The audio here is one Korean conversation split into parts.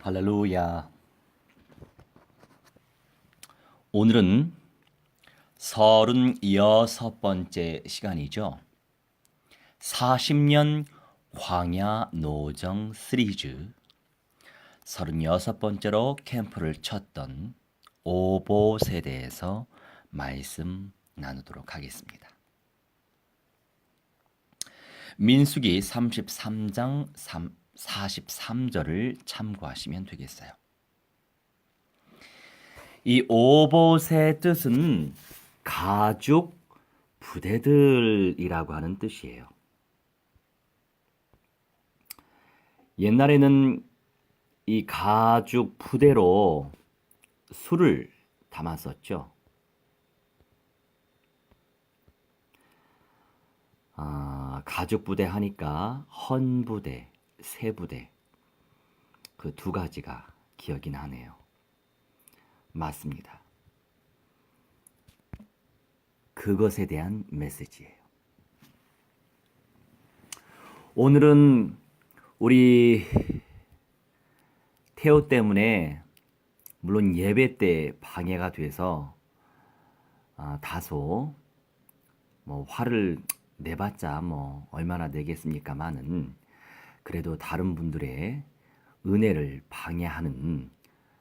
할렐루야. 오늘은 36번째 시간이죠. 40년 광야 노정 시리즈 36번째로 캠프를 쳤던 오봇에 대해서 말씀 나누도록 하겠습니다. 민수기 33장 43절을 참고하시면 되겠어요. 이 오봇의 뜻은 가죽 부대들이라고 하는 뜻이에요. 옛날에는 이 가죽 부대로 술을 담았었죠. 가죽 부대 하니까 헌부대, 세부대 그 두 가지가 기억이 나네요. 맞습니다. 그것에 대한 메시지예요. 오늘은 우리 태호 때문에 물론 예배 때 방해가 돼서 다소 화를 내봤자 얼마나 내겠습니까마는 그래도 다른 분들의 은혜를 방해하는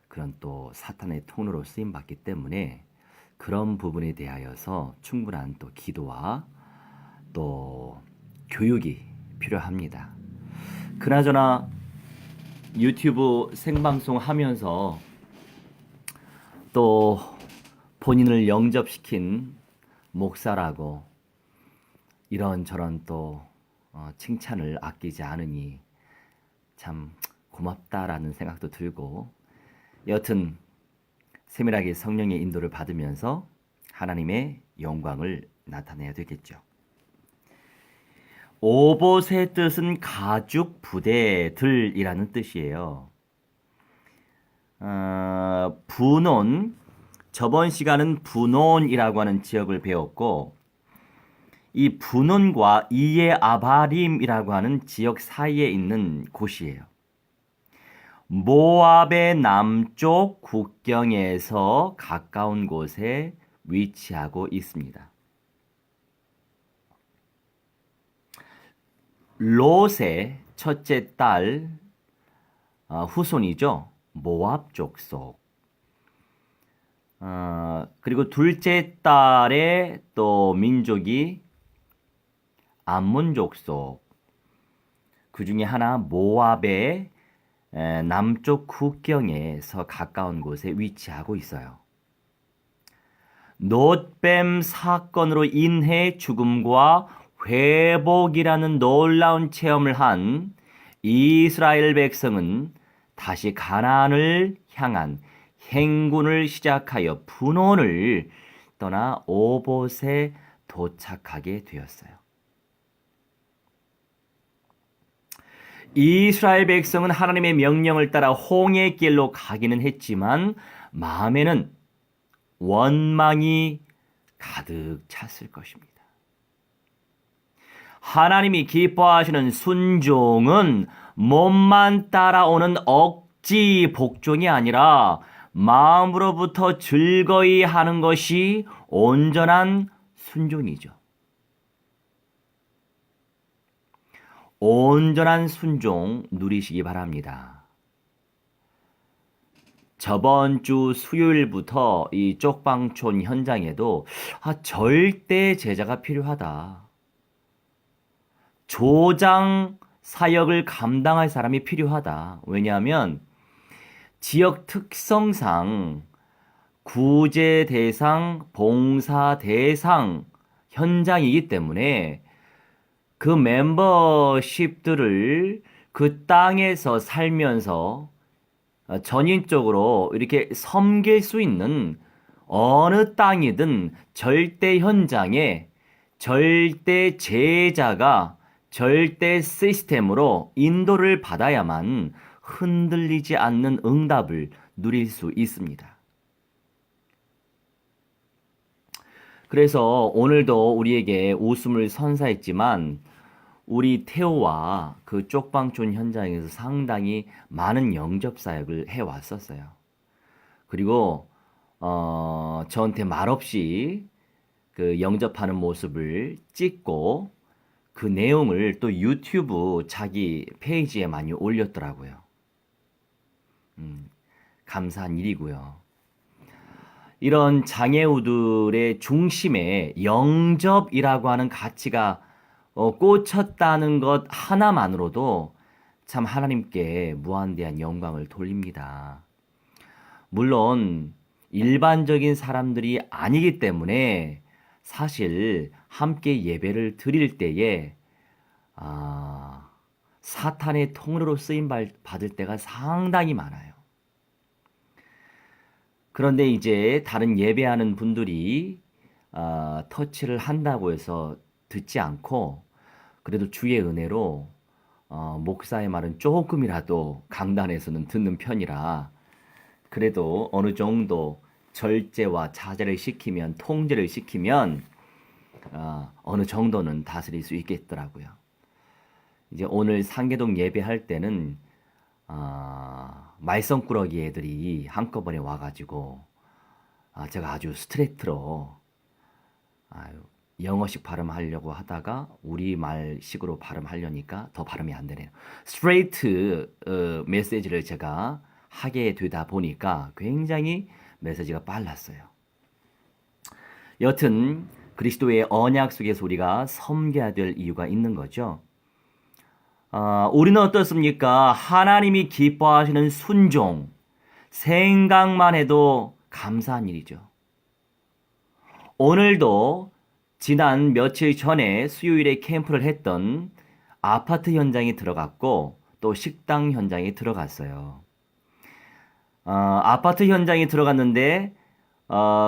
그런 또 사탄의 통로로 쓰임 받기 때문에 그런 부분에 대하여서 충분한 또 기도와 또 교육이 필요합니다. 그나저나 유튜브 생방송 하면서 또 본인을 영접시킨 목사라고 이런저런 또 칭찬을 아끼지 않으니 참 고맙다라는 생각도 들고, 여튼 세밀하게 성령의 인도를 받으면서 하나님의 영광을 나타내야 되겠죠. 오봇의 뜻은 가죽 부대들이라는 뜻이에요. 분온, 저번 시간은 분온이라고 하는 지역을 배웠고, 이 분온과 이에 아바림이라고 하는 지역 사이에 있는 곳이에요. 모압의 남쪽 국경에서 가까운 곳에 위치하고 있습니다. 롯의 첫째 딸 후손이죠. 모압 족속. 그리고 둘째 딸의 또 민족이 암몬 족속. 그 중에 하나 모압의 남쪽 국경에서 가까운 곳에 위치하고 있어요. 놋뱀 사건으로 인해 죽음과 회복이라는 놀라운 체험을 한 이스라엘 백성은 다시 가나안을 향한 행군을 시작하여 분온을 떠나 오봇에 도착하게 되었어요. 이스라엘 백성은 하나님의 명령을 따라 홍해 길로 가기는 했지만 마음에는 원망이 가득 찼을 것입니다. 하나님이 기뻐하시는 순종은 몸만 따라오는 억지 복종이 아니라 마음으로부터 즐거이 하는 것이 온전한 순종이죠. 온전한 순종 누리시기 바랍니다. 저번 주 수요일부터 이 쪽방촌 현장에도 절대 제자가 필요하다. 조장 사역을 감당할 사람이 필요하다. 왜냐하면 지역 특성상 구제 대상, 봉사 대상 현장이기 때문에 그 멤버십들을 그 땅에서 살면서 전인적으로 이렇게 섬길 수 있는 어느 땅이든 절대 현장에 절대 제자가 절대 시스템으로 인도를 받아야만 흔들리지 않는 응답을 누릴 수 있습니다. 그래서 오늘도 우리에게 웃음을 선사했지만 우리 테오와 그 쪽방촌 현장에서 상당히 많은 영접 사역을 해왔었어요. 그리고 저한테 말없이 그 영접하는 모습을 찍고 그 내용을 또 유튜브 자기 페이지에 많이 올렸더라고요. 감사한 일이고요. 이런 장애우들의 중심에 영접이라고 하는 가치가 꽂혔다는 것 하나만으로도 참 하나님께 무한대한 영광을 돌립니다. 물론 일반적인 사람들이 아니기 때문에 사실 함께 예배를 드릴 때에 사탄의 통로로 쓰임 받을 때가 상당히 많아요. 그런데 이제 다른 예배하는 분들이 터치를 한다고 해서 듣지 않고 그래도 주의 은혜로 목사의 말은 조금이라도 강단에서는 듣는 편이라 그래도 어느 정도 절제와 자제를 시키면 통제를 시키면 어느 정도는 다스릴 수 있겠더라고요. 이제 오늘 상계동 예배할 때는 말썽꾸러기 애들이 한꺼번에 와가지고 제가 아주 스트레이트로 영어식 발음하려고 하다가 우리말식으로 발음하려니까 더 발음이 안 되네요. 스트레이트 메시지를 제가 하게 되다 보니까 굉장히 메시지가 빨랐어요. 여튼 그리스도의 언약 속에서 우리가 섬겨야 될 이유가 있는 거죠. 우리는 어떻습니까? 하나님이 기뻐하시는 순종, 생각만 해도 감사한 일이죠. 오늘도 지난 며칠 전에 수요일에 캠프를 했던 아파트 현장에 들어갔고 또 식당 현장에 들어갔어요. 아파트 현장에 들어갔는데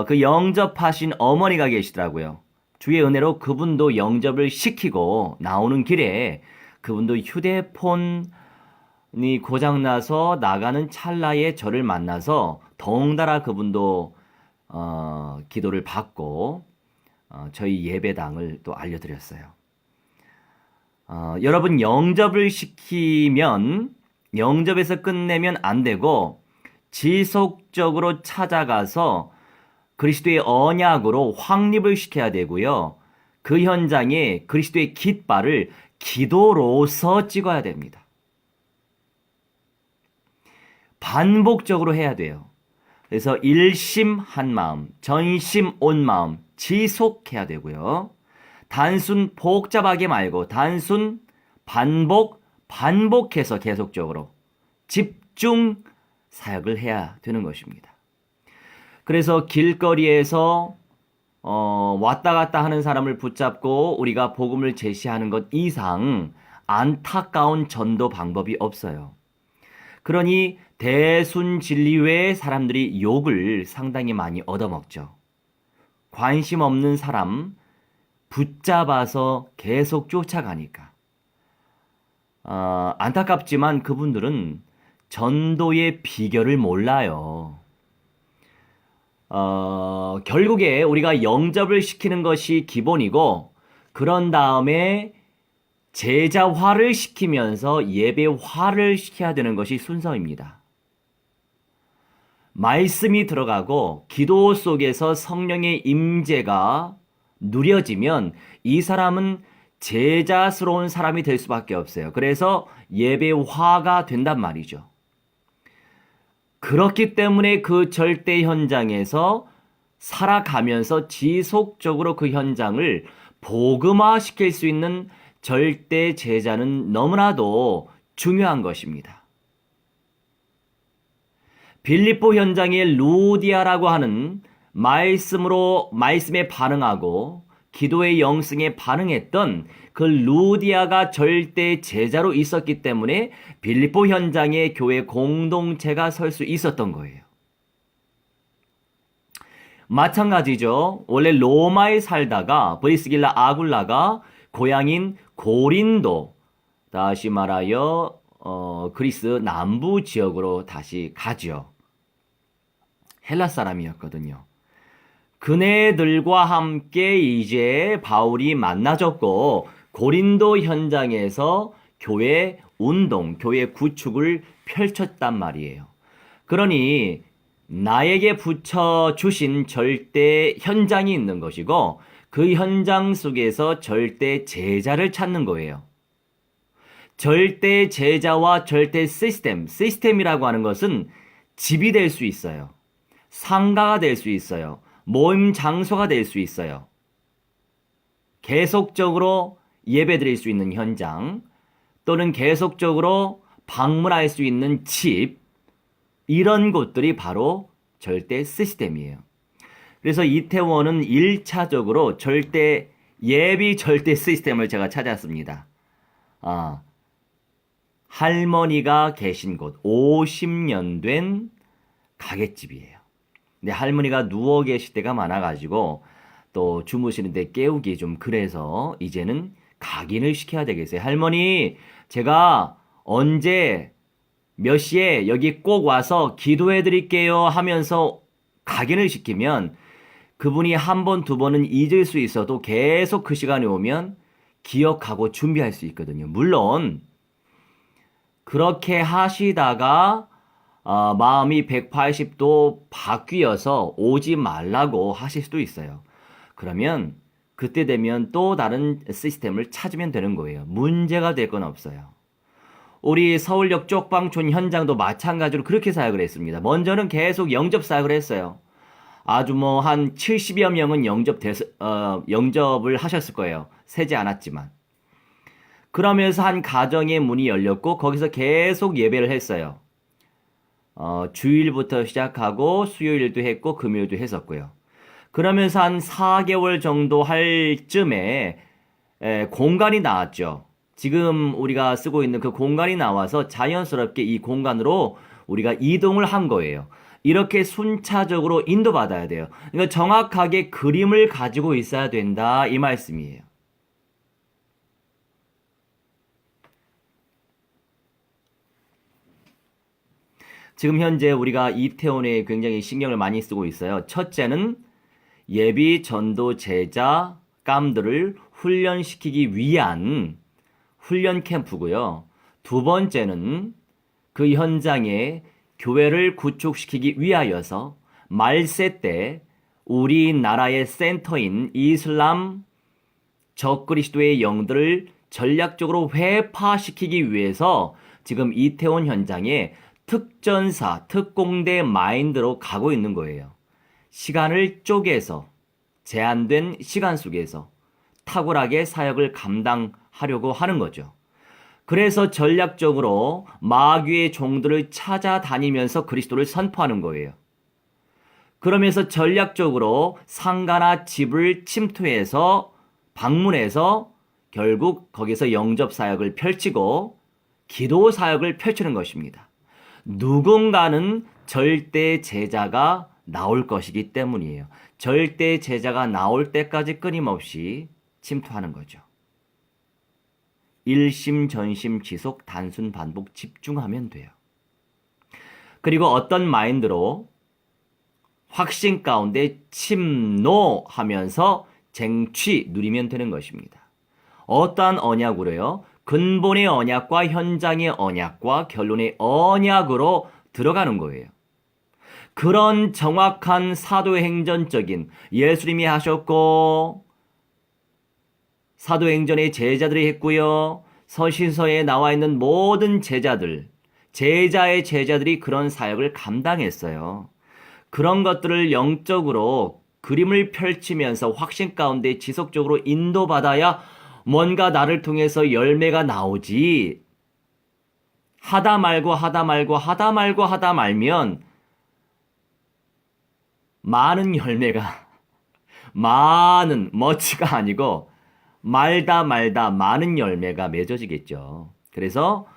그 영접하신 어머니가 계시더라고요. 주의 은혜로 그분도 영접을 시키고 나오는 길에 그분도 휴대폰이 고장나서 나가는 찰나에 저를 만나서 더군다나 그분도 기도를 받고 저희 예배당을 또 알려드렸어요. 여러분 영접을 시키면 영접에서 끝내면 안 되고 지속적으로 찾아가서 그리스도의 언약으로 확립을 시켜야 되고요. 그 현장에 그리스도의 깃발을 기도로서 찍어야 됩니다. 반복적으로 해야 돼요. 그래서 일심 한 마음, 전심 온 마음 지속해야 되고요. 단순 복잡하게 말고 단순 반복해서 계속적으로 집중 사역을 해야 되는 것입니다. 그래서 길거리에서 왔다 갔다 하는 사람을 붙잡고 우리가 복음을 제시하는 것 이상 안타까운 전도 방법이 없어요. 그러니 대순진리 외에 사람들이 욕을 상당히 많이 얻어먹죠. 관심 없는 사람 붙잡아서 계속 쫓아가니까. 안타깝지만 그분들은 전도의 비결을 몰라요. 결국에 우리가 영접을 시키는 것이 기본이고 그런 다음에 제자화를 시키면서 예배화를 시켜야 되는 것이 순서입니다. 말씀이 들어가고 기도 속에서 성령의 임재가 누려지면 이 사람은 제자스러운 사람이 될 수밖에 없어요. 그래서 예배화가 된단 말이죠. 그렇기 때문에 그 절대 현장에서 살아가면서 지속적으로 그 현장을 복음화시킬 수 있는 절대 제자는 너무나도 중요한 것입니다. 빌립보 현장의 루디아라고 하는 말씀에 반응하고 기도의 영성에 반응했던 그 루디아가 절대 제자로 있었기 때문에 빌립보 현장의 교회 공동체가 설 수 있었던 거예요. 마찬가지죠. 원래 로마에 살다가 브리스길라 아굴라가 고향인 고린도, 다시 말하여 그리스 남부 지역으로 다시 가죠. 헬라 사람이었거든요. 그네들과 함께 이제 바울이 만나졌고 고린도 현장에서 교회 운동, 교회 구축을 펼쳤단 말이에요. 그러니 나에게 붙여주신 절대 현장이 있는 것이고 그 현장 속에서 절대 제자를 찾는 거예요. 절대 제자와 절대 시스템이라고 하는 것은 집이 될 수 있어요. 상가가 될 수 있어요. 모임 장소가 될 수 있어요. 계속적으로 예배드릴 수 있는 현장 또는 계속적으로 방문할 수 있는 집, 이런 곳들이 바로 절대 시스템이에요. 그래서 이태원은 1차적으로 예비 절대 시스템을 제가 찾았습니다. 할머니가 계신 곳, 50년 된 가게집이에요. 근데 할머니가 누워 계실 때가 많아가지고 또 주무시는데 깨우기 좀 그래서 이제는 각인을 시켜야 되겠어요. 할머니, 제가 언제 몇 시에 여기 꼭 와서 기도해 드릴게요 하면서 각인을 시키면 그분이 한 번, 두 번은 잊을 수 있어도 계속 그 시간에 오면 기억하고 준비할 수 있거든요. 물론 그렇게 하시다가 마음이 180도 바뀌어서 오지 말라고 하실 수도 있어요. 그러면 그때 되면 또 다른 시스템을 찾으면 되는 거예요. 문제가 될 건 없어요. 우리 서울역 쪽방촌 현장도 마찬가지로 그렇게 사역을 했습니다. 먼저는 계속 영접 사역을 했어요. 아주 한 70여 명은 영접을 하셨을 거예요. 세지 않았지만. 그러면서 한 가정의 문이 열렸고 거기서 계속 예배를 했어요. 주일부터 시작하고 수요일도 했고 금요일도 했었고요. 그러면서 한 4개월 정도 할 쯤에 공간이 나왔죠. 지금 우리가 쓰고 있는 그 공간이 나와서 자연스럽게 이 공간으로 우리가 이동을 한 거예요. 이렇게 순차적으로 인도받아야 돼요. 그러니까 정확하게 그림을 가지고 있어야 된다, 이 말씀이에요. 지금 현재 우리가 이태원에 굉장히 신경을 많이 쓰고 있어요. 첫째는 예비 전도 제자 깜들을 훈련시키기 위한 훈련 캠프고요. 두 번째는 그 현장에 교회를 구축시키기 위하여서 말세 때 우리나라의 센터인 이슬람 적그리스도의 영들을 전략적으로 회파시키기 위해서 지금 이태원 현장에 특전사, 특공대 마인드로 가고 있는 거예요. 시간을 쪼개서 제한된 시간 속에서 탁월하게 사역을 감당하려고 하는 거죠. 그래서 전략적으로 마귀의 종들을 찾아다니면서 그리스도를 선포하는 거예요. 그러면서 전략적으로 상가나 집을 침투해서 방문해서 결국 거기서 영접 사역을 펼치고 기도 사역을 펼치는 것입니다. 누군가는 절대 제자가 나올 것이기 때문이에요. 절대 제자가 나올 때까지 끊임없이 침투하는 거죠. 일심, 전심, 지속, 단순, 반복, 집중하면 돼요. 그리고 어떤 마인드로 확신 가운데 침노하면서 쟁취 누리면 되는 것입니다. 어떠한 언약으로요? 근본의 언약과 현장의 언약과 결론의 언약으로 들어가는 거예요. 그런 정확한 사도행전적인 예수님이 하셨고 사도행전의 제자들이 했고요. 서신서에 나와 있는 모든 제자의 제자들이 그런 사역을 감당했어요. 그런 것들을 영적으로 그림을 펼치면서 확신 가운데 지속적으로 인도받아야 뭔가 나를 통해서 열매가 나오지. 하다 말면 많은 열매가 머치가 아니고 말다 많은 열매가 맺어지겠죠. 그래서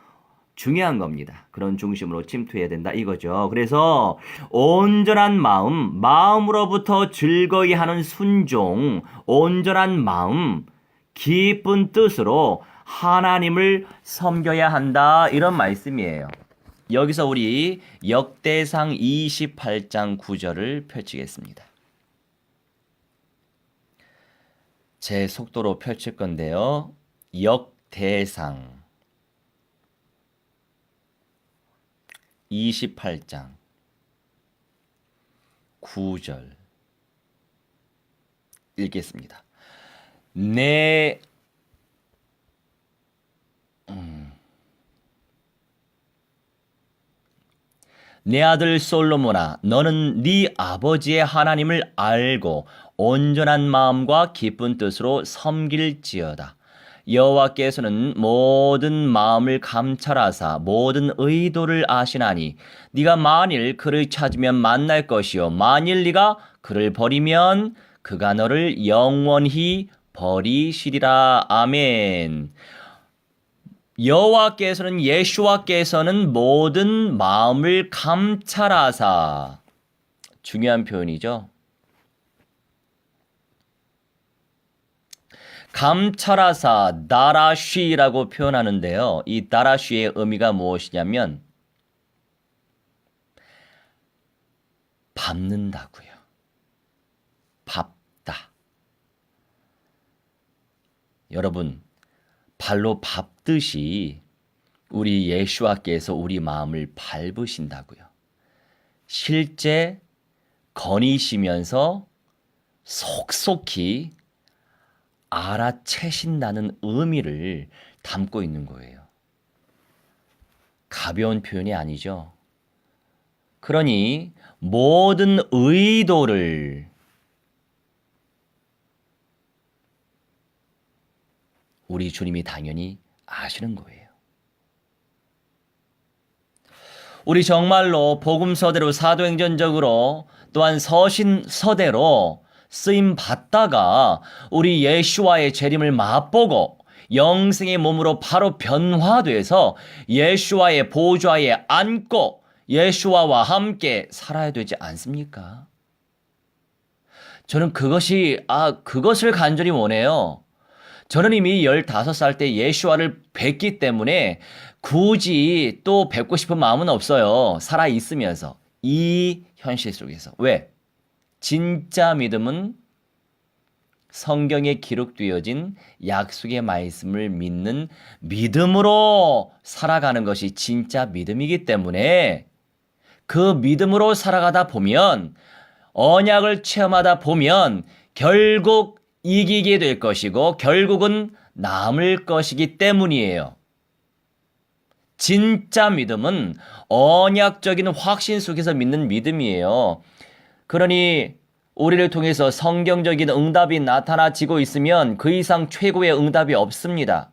중요한 겁니다. 그런 중심으로 침투해야 된다 이거죠. 그래서 온전한 마음으로부터 즐거이 하는 순종, 온전한 마음, 기쁜 뜻으로 하나님을 섬겨야 한다 이런 말씀이에요. 여기서 우리 역대상 28장 9절을 펼치겠습니다. 제 속도로 펼칠 건데요. 역대상 28장 9절 읽겠습니다. 내 아들 솔로몬아, 너는 네 아버지의 하나님을 알고 온전한 마음과 기쁜 뜻으로 섬길지어다. 여호와께서는 모든 마음을 감찰하사 모든 의도를 아시나니 네가 만일 그를 찾으면 만날 것이요 만일 네가 그를 버리면 그가 너를 영원히 버리시리라. 아멘. 여호와께서는 예수와께서는 모든 마음을 감찰하사, 중요한 표현이죠. 감찰하사 다라쉬라고 표현하는데요. 이 다라쉬의 의미가 무엇이냐면 밟는다고요. 밟다. 여러분, 발로 밟듯이 우리 예수와께서 우리 마음을 밟으신다고요. 실제 거니시면서 속속히 알아채신다는 의미를 담고 있는 거예요. 가벼운 표현이 아니죠. 그러니 모든 의도를 우리 주님이 당연히 아시는 거예요. 우리 정말로 복음서대로 사도행전적으로 또한 서신서대로 쓰임 받다가 우리 예수와의 재림을 맛보고 영생의 몸으로 바로 변화돼서 예수와의 보좌에 앉고 예수와와 함께 살아야 되지 않습니까? 저는 그것을 간절히 원해요. 저는 이미 15살 때 예수와를 뵙기 때문에 굳이 또 뵙고 싶은 마음은 없어요. 살아있으면서. 이 현실 속에서. 왜? 진짜 믿음은 성경에 기록되어진 약속의 말씀을 믿는 믿음으로 살아가는 것이 진짜 믿음이기 때문에 그 믿음으로 살아가다 보면 언약을 체험하다 보면 결국 이기게 될 것이고 결국은 남을 것이기 때문이에요. 진짜 믿음은 언약적인 확신 속에서 믿는 믿음이에요. 그러니 우리를 통해서 성경적인 응답이 나타나지고 있으면 그 이상 최고의 응답이 없습니다.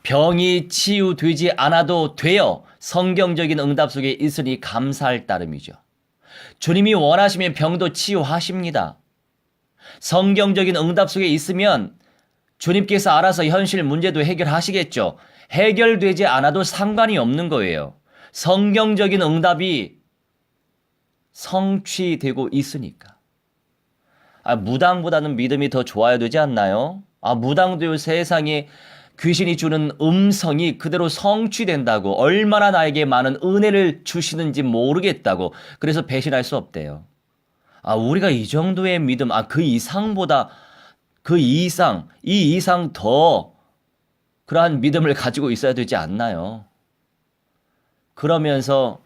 병이 치유되지 않아도 돼요. 성경적인 응답 속에 있으니 감사할 따름이죠. 주님이 원하시면 병도 치유하십니다. 성경적인 응답 속에 있으면 주님께서 알아서 현실 문제도 해결하시겠죠. 해결되지 않아도 상관이 없는 거예요. 성경적인 응답이 성취되고 있으니까. 무당보다는 믿음이 더 좋아야 되지 않나요? 무당도 세상에 귀신이 주는 음성이 그대로 성취된다고, 얼마나 나에게 많은 은혜를 주시는지 모르겠다고, 그래서 배신할 수 없대요. 우리가 이 정도의 믿음, 이 이상 더 그러한 믿음을 가지고 있어야 되지 않나요? 그러면서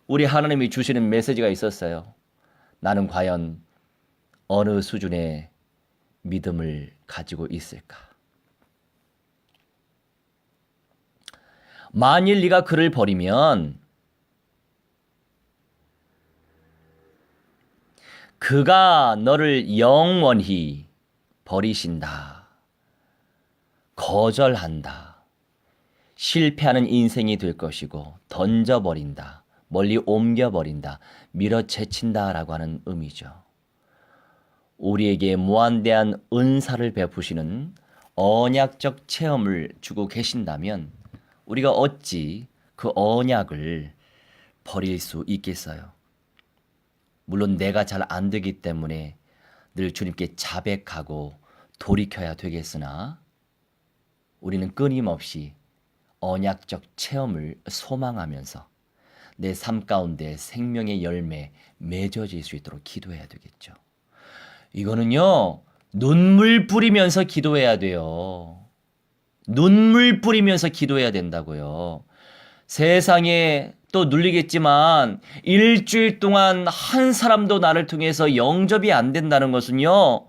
우리 하나님이 주시는 메시지가 있었어요. 나는 과연 어느 수준의 믿음을 가지고 있을까? 만일 네가 그를 버리면 그가 너를 영원히 버리신다. 거절한다. 실패하는 인생이 될 것이고 던져버린다. 멀리 옮겨버린다. 밀어제친다 라고 하는 의미죠. 우리에게 무한대한 은사를 베푸시는 언약적 체험을 주고 계신다면 우리가 어찌 그 언약을 버릴 수 있겠어요? 물론 내가 잘 안 되기 때문에 늘 주님께 자백하고 돌이켜야 되겠으나 우리는 끊임없이 언약적 체험을 소망하면서 내 삶 가운데 생명의 열매 맺어질 수 있도록 기도해야 되겠죠. 이거는요, 눈물 뿌리면서 기도해야 돼요. 눈물 뿌리면서 기도해야 된다고요. 세상에 또 눌리겠지만 일주일 동안 한 사람도 나를 통해서 영접이 안 된다는 것은요,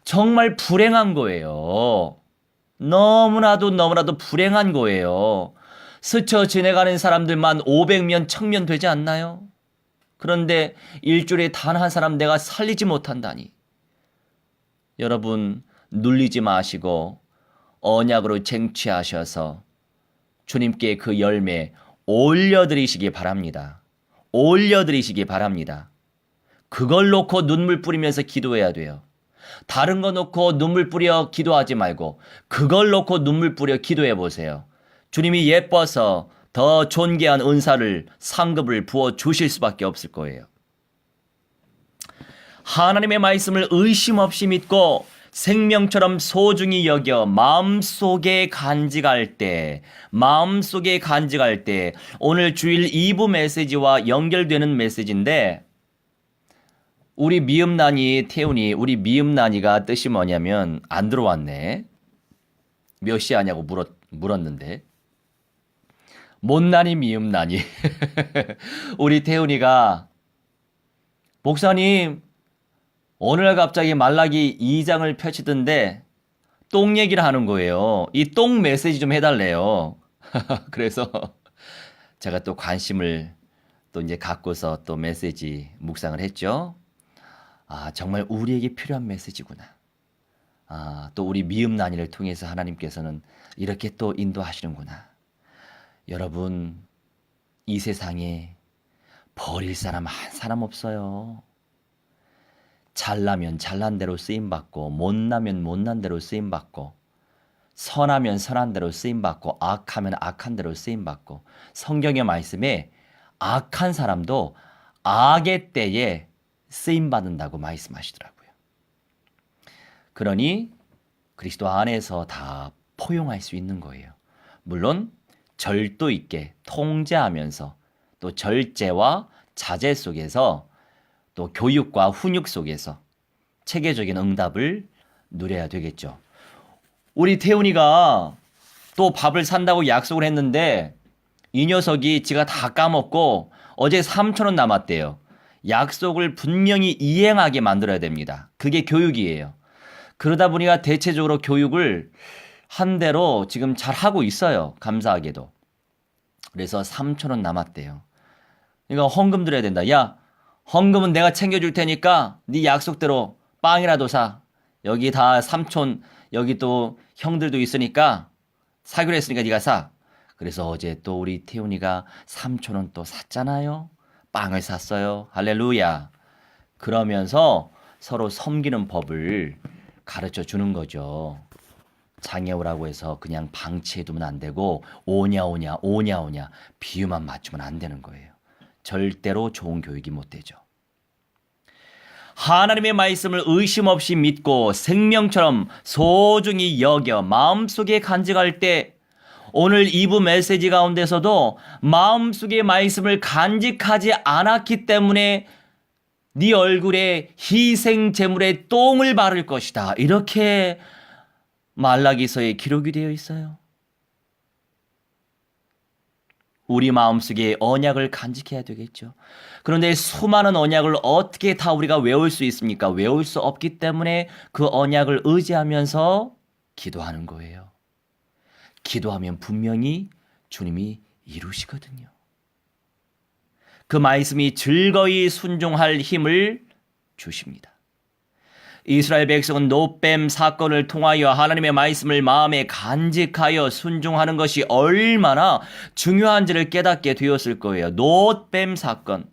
정말 불행한 거예요. 너무나도 불행한 거예요. 스쳐 지내가는 사람들만 500명, 1000명 되지 않나요? 그런데 일주일에 단 한 사람 내가 살리지 못한다니. 여러분, 눌리지 마시고 언약으로 쟁취하셔서 주님께 그 열매 올려드리시기 바랍니다. 올려드리시기 바랍니다. 그걸 놓고 눈물 뿌리면서 기도해야 돼요. 다른 거 놓고 눈물 뿌려 기도하지 말고 그걸 놓고 눈물 뿌려 기도해 보세요. 주님이 예뻐서 더 존귀한 은사를, 상급을 부어 주실 수밖에 없을 거예요. 하나님의 말씀을 의심 없이 믿고 생명처럼 소중히 여겨 마음속에 간직할 때 오늘 주일 2부 메시지와 연결되는 메시지인데, 우리 미음란이 태훈이, 우리 미음란이가 뜻이 뭐냐면, 안 들어왔네. 몇 시 하냐고 물었는데, 못난이 미음란이. 우리 태훈이가, 목사님 오늘 갑자기 말라기 2장을 펼치던데 똥 얘기를 하는 거예요. 이 똥 메시지 좀 해달래요. 그래서 제가 또 관심을 또 이제 갖고서 또 메시지 묵상을 했죠. 아, 정말 우리에게 필요한 메시지구나. 아, 또 우리 미음난이를 통해서 하나님께서는 이렇게 또 인도하시는구나. 여러분, 이 세상에 버릴 사람 한 사람 없어요. 잘나면 잘난 대로 쓰임받고, 못나면 못난 대로 쓰임받고, 선하면 선한 대로 쓰임받고, 악하면 악한 대로 쓰임받고, 성경의 말씀에 악한 사람도 악의 때에 쓰임받는다고 말씀하시더라고요. 그러니 그리스도 안에서 다 포용할 수 있는 거예요. 물론 절도 있게 통제하면서 또 절제와 자제 속에서 또 교육과 훈육 속에서 체계적인 응답을 누려야 되겠죠. 우리 태훈이가 또 밥을 산다고 약속을 했는데 이 녀석이 지가 다 까먹고 어제 3,000원 남았대요. 약속을 분명히 이행하게 만들어야 됩니다. 그게 교육이에요. 그러다 보니까 대체적으로 교육을 한 대로 지금 잘 하고 있어요. 감사하게도. 그래서 3,000원 남았대요. 그러니까 헌금 드려야 된다. 야, 헌금은 내가 챙겨줄 테니까 네 약속대로 빵이라도 사. 여기 다 삼촌, 여기 또 형들도 있으니까 사기로 했으니까 네가 사. 그래서 어제 또 우리 태훈이가 3,000원 또 샀잖아요. 빵을 샀어요. 할렐루야. 그러면서 서로 섬기는 법을 가르쳐 주는 거죠. 장애우라고 해서 그냥 방치해두면 안 되고 오냐 비유만 맞추면 안 되는 거예요. 절대로 좋은 교육이 못 되죠. 하나님의 말씀을 의심 없이 믿고 생명처럼 소중히 여겨 마음속에 간직할 때, 오늘 2부 메시지 가운데서도 마음속에 말씀을 간직하지 않았기 때문에 네 얼굴에 희생 제물의 똥을 바를 것이다. 이렇게 말라기서에 기록이 되어 있어요. 우리 마음속에 언약을 간직해야 되겠죠. 그런데 수많은 언약을 어떻게 다 우리가 외울 수 있습니까? 외울 수 없기 때문에 그 언약을 의지하면서 기도하는 거예요. 기도하면 분명히 주님이 이루시거든요. 그 말씀이 즐거이 순종할 힘을 주십니다. 이스라엘 백성은 놋뱀 사건을 통하여 하나님의 말씀을 마음에 간직하여 순종하는 것이 얼마나 중요한지를 깨닫게 되었을 거예요. 놋뱀 사건.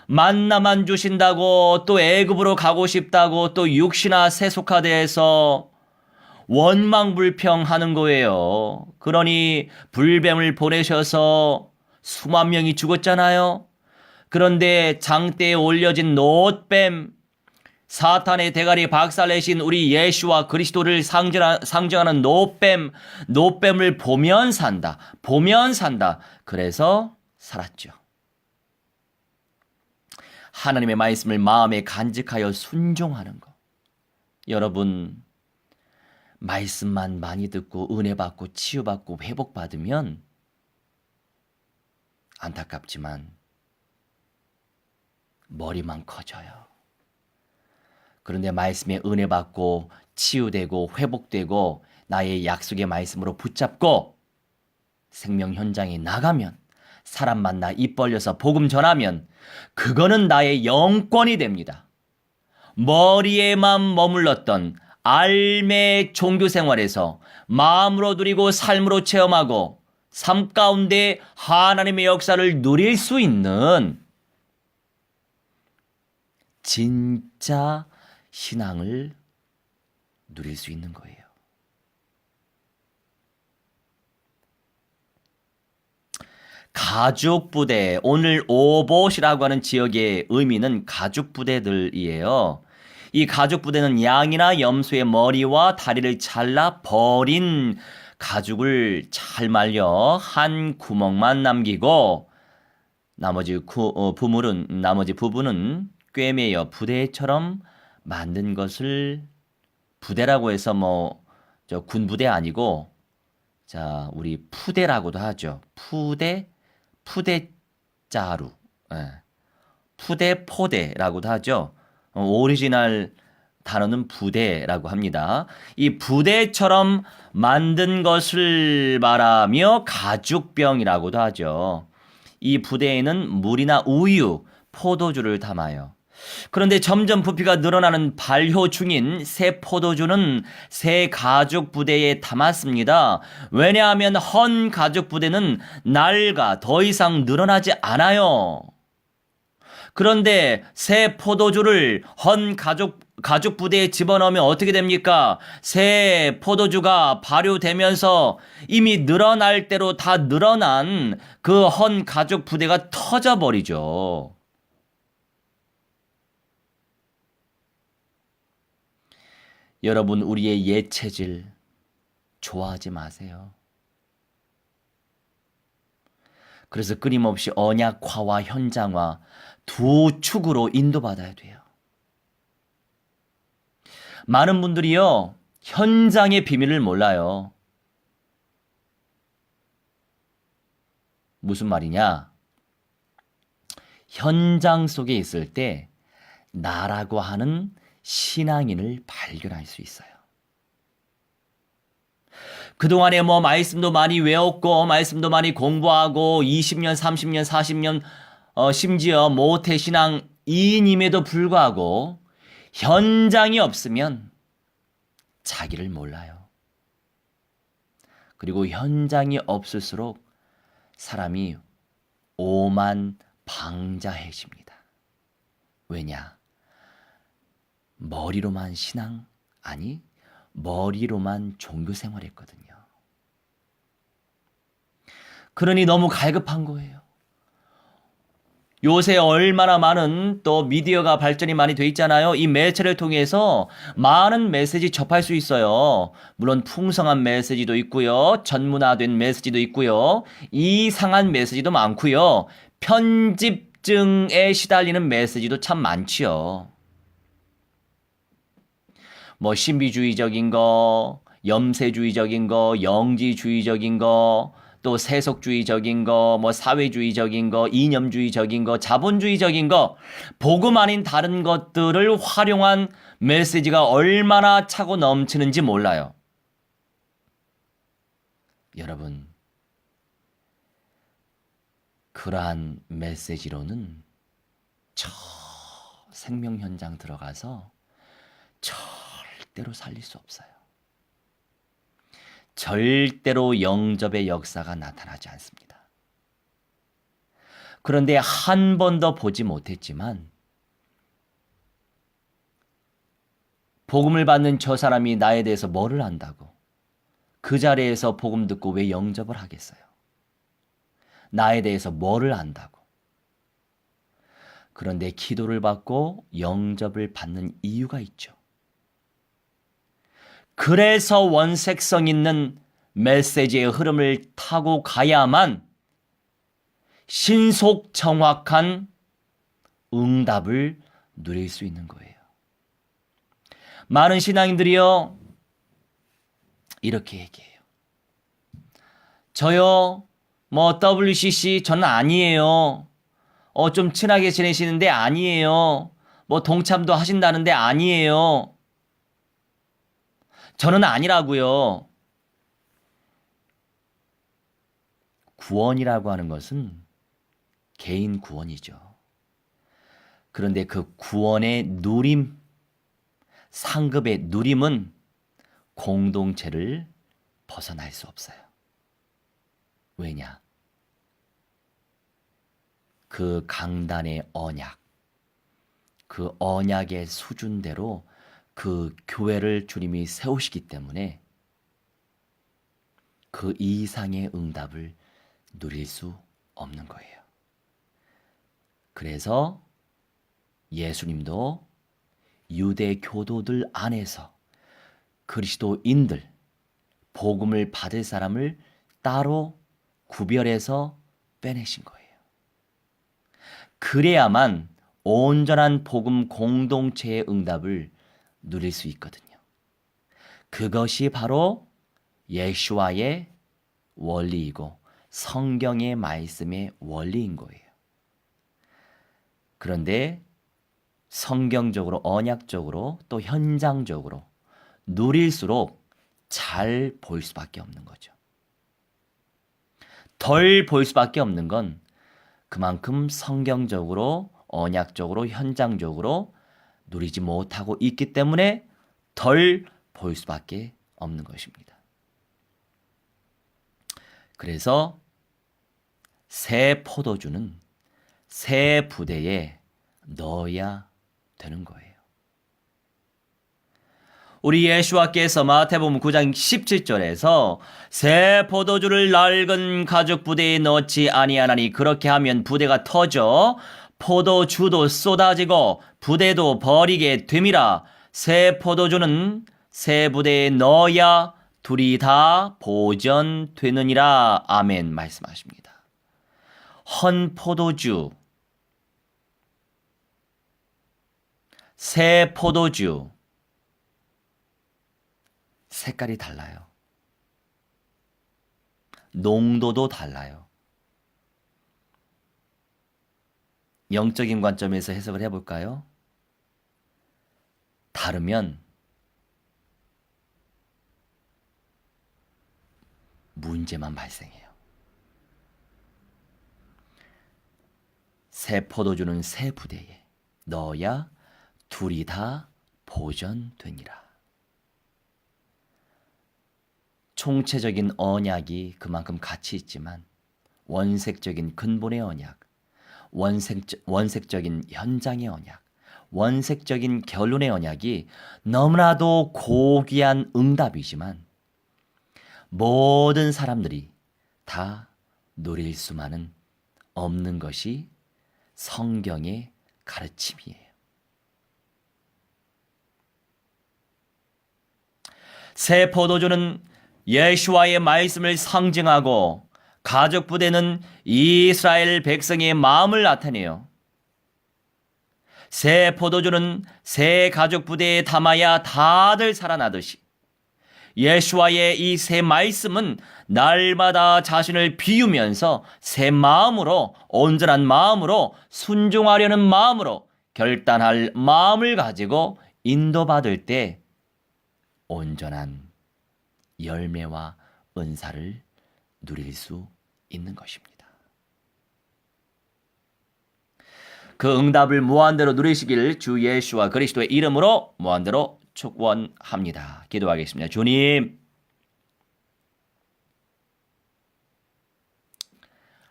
만나만 주신다고 또 애굽으로 가고 싶다고 또 육신화 세속화돼서 원망불평하는 거예요. 그러니 불뱀을 보내셔서 수만 명이 죽었잖아요. 그런데 장대에 올려진 놋뱀, 사탄의 대가리 박살내신 우리 예수와 그리스도를 상징하는 놋뱀을 보면 산다. 그래서 살았죠. 하나님의 말씀을 마음에 간직하여 순종하는 것. 여러분, 말씀만 많이 듣고 은혜 받고 치유받고 회복받으면 안타깝지만 머리만 커져요. 그런데 말씀에 은혜 받고 치유되고 회복되고 나의 약속의 말씀으로 붙잡고 생명 현장에 나가면, 사람 만나 입 벌려서 복음 전하면 그거는 나의 영권이 됩니다. 머리에만 머물렀던 알매 종교 생활에서 마음으로 누리고 삶으로 체험하고 삶 가운데 하나님의 역사를 누릴 수 있는 진짜 신앙을 누릴 수 있는 거예요. 가죽부대, 오늘 오봇이라고 하는 지역의 의미는 가죽부대들이에요. 이 가죽부대는 양이나 염소의 머리와 다리를 잘라 버린 가죽을 잘 말려 한 구멍만 남기고 나머지 부분은 꿰매어 부대처럼 만든 것을, 부대라고 해서 저 군부대 아니고 우리 푸대라고도 하죠. 푸대자루, 푸대포대라고도 하죠. 오리지널 단어는 부대라고 합니다. 이 부대처럼 만든 것을 말하며 가죽병이라고도 하죠. 이 부대에는 물이나 우유, 포도주를 담아요. 그런데 점점 부피가 늘어나는 발효 중인 새 포도주는 새 가죽 부대에 담았습니다. 왜냐하면 헌 가죽 부대는 낡아 더 이상 늘어나지 않아요. 그런데 새 포도주를 헌 가죽 부대에 집어넣으면 어떻게 됩니까? 새 포도주가 발효되면서 이미 늘어날 대로 다 늘어난 그 헌 가죽 부대가 터져버리죠. 여러분, 우리의 옛 체질 좋아하지 마세요. 그래서 끊임없이 언약화와 현장화 두 축으로 인도받아야 돼요. 많은 분들이요, 현장의 비밀을 몰라요. 무슨 말이냐? 현장 속에 있을 때 나라고 하는 신앙인을 발견할 수 있어요. 그동안에 말씀도 많이 외웠고 말씀도 많이 공부하고 20년, 30년, 40년 심지어 모태신앙인임에도 불구하고 현장이 없으면 자기를 몰라요. 그리고 현장이 없을수록 사람이 오만방자해집니다. 왜냐? 머리로만 신앙, 아니 머리로만 종교 생활했거든요. 그러니 너무 갈급한 거예요. 요새 얼마나 많은 또 미디어가 발전이 많이 돼 있잖아요. 이 매체를 통해서 많은 메시지 접할 수 있어요. 물론 풍성한 메시지도 있고요. 전문화된 메시지도 있고요. 이상한 메시지도 많고요. 편집증에 시달리는 메시지도 참 많지요. 신비주의적인 거, 염세주의적인 거, 영지주의적인 거, 또 세속주의적인 거, 사회주의적인 거, 이념주의적인 거, 자본주의적인 거, 복음 아닌 다른 것들을 활용한 메시지가 얼마나 차고 넘치는지 몰라요. 여러분, 그러한 메시지로는 생명 현장 들어가서 절대로 살릴 수 없어요. 절대로 영접의 역사가 나타나지 않습니다. 그런데 한 번도 보지 못했지만 복음을 받는 저 사람이 나에 대해서 뭐를 안다고 그 자리에서 복음 듣고 왜 영접을 하겠어요? 나에 대해서 뭐를 안다고? 그런데 기도를 받고 영접을 받는 이유가 있죠. 그래서 원색성 있는 메시지의 흐름을 타고 가야만 신속 정확한 응답을 누릴 수 있는 거예요. 많은 신앙인들이요, 이렇게 얘기해요. 저요, 뭐 WCC 저는 아니에요. 좀 친하게 지내시는데 아니에요. 뭐 동참도 하신다는데 아니에요. 저는 아니라고요. 구원이라고 하는 것은 개인 구원이죠. 그런데 그 구원의 누림, 상급의 누림은 공동체를 벗어날 수 없어요. 왜냐? 그 강단의 언약, 그 언약의 수준대로 그 교회를 주님이 세우시기 때문에 그 이상의 응답을 누릴 수 없는 거예요. 그래서 예수님도 유대 교도들 안에서 그리스도인들, 복음을 받을 사람을 따로 구별해서 빼내신 거예요. 그래야만 온전한 복음 공동체의 응답을 누릴 수 있거든요. 그것이 바로 예수와의 원리이고 성경의 말씀의 원리인 거예요. 그런데 성경적으로, 언약적으로, 또 현장적으로 누릴수록 잘 보일 수밖에 없는 거죠. 덜 보일 수밖에 없는 건 그만큼 성경적으로, 언약적으로, 현장적으로 누리지 못하고 있기 때문에 덜 보일 수밖에 없는 것입니다. 그래서 새 포도주는 새 부대에 넣어야 되는 거예요. 우리 예수와께서 마태복음 9장 17절에서 새 포도주를 낡은 가죽 부대에 넣지 아니하나니 그렇게 하면 부대가 터져 포도주도 쏟아지고 부대도 버리게 됨이라. 새 포도주는 새 부대에 넣어야 둘이 다 보전되느니라. 아멘 말씀하십니다. 헌 포도주, 새 포도주, 색깔이 달라요. 농도도 달라요. 영적인 관점에서 해석을 해볼까요? 다르면 문제만 발생해요. 새 포도주는 새 부대에 넣어야 둘이 다 보전되니라. 총체적인 언약이 그만큼 가치 있지만 원색적인 근본의 언약, 원색적인 현장의 언약, 원색적인 결론의 언약이 너무나도 고귀한 응답이지만 모든 사람들이 다 누릴 수만은 없는 것이 성경의 가르침이에요. 새 포도주는 예수와의 말씀을 상징하고 가죽 부대는 이스라엘 백성의 마음을 나타내요. 새 포도주는 새 가죽 부대에 담아야 다들 살아나듯이 예수와의 이 새 말씀은 날마다 자신을 비우면서 새 마음으로, 온전한 마음으로, 순종하려는 마음으로, 결단할 마음을 가지고 인도받을 때 온전한 열매와 은사를 누릴 수 있는 것입니다. 그 응답을 무한대로 누리시길 주 예수와 그리스도의 이름으로 무한대로 축원합니다. 기도하겠습니다. 주님,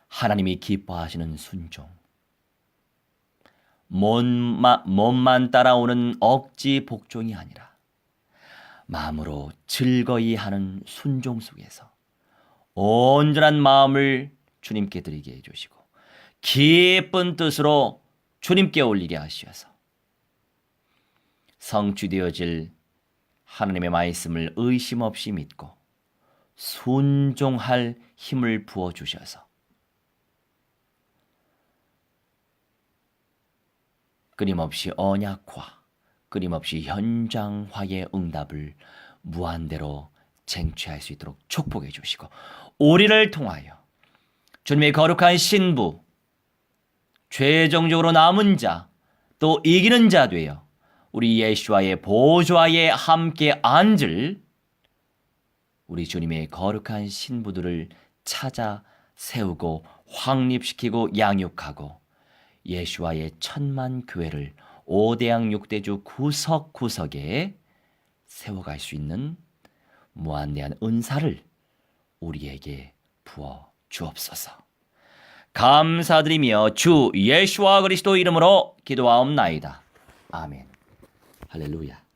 하나님이 기뻐하시는 순종, 몸만 따라오는 억지 복종이 아니라 마음으로 즐거이 하는 순종 속에서 온전한 마음을 주님께 드리게 해주시고 기쁜 뜻으로 주님께 올리게 하시어서 성취되어질 하나님의 말씀을 의심 없이 믿고 순종할 힘을 부어주셔서 끊임없이 언약과 끊임없이 현장화의 응답을 무한대로 쟁취할 수 있도록 축복해 주시고 우리를 통하여 주님의 거룩한 신부, 최종적으로 남은 자, 또 이기는 자 되어 우리 예수와의 보좌에 함께 앉을 우리 주님의 거룩한 신부들을 찾아 세우고 확립시키고 양육하고 예수와의 천만 교회를 5대양 6대주 구석구석에 세워갈 수 있는 무한대한 은사를 우리에게 부어 주옵소서. 감사드리며 주 예수와 그리스도 이름으로 기도하옵나이다. 아멘. 할렐루야.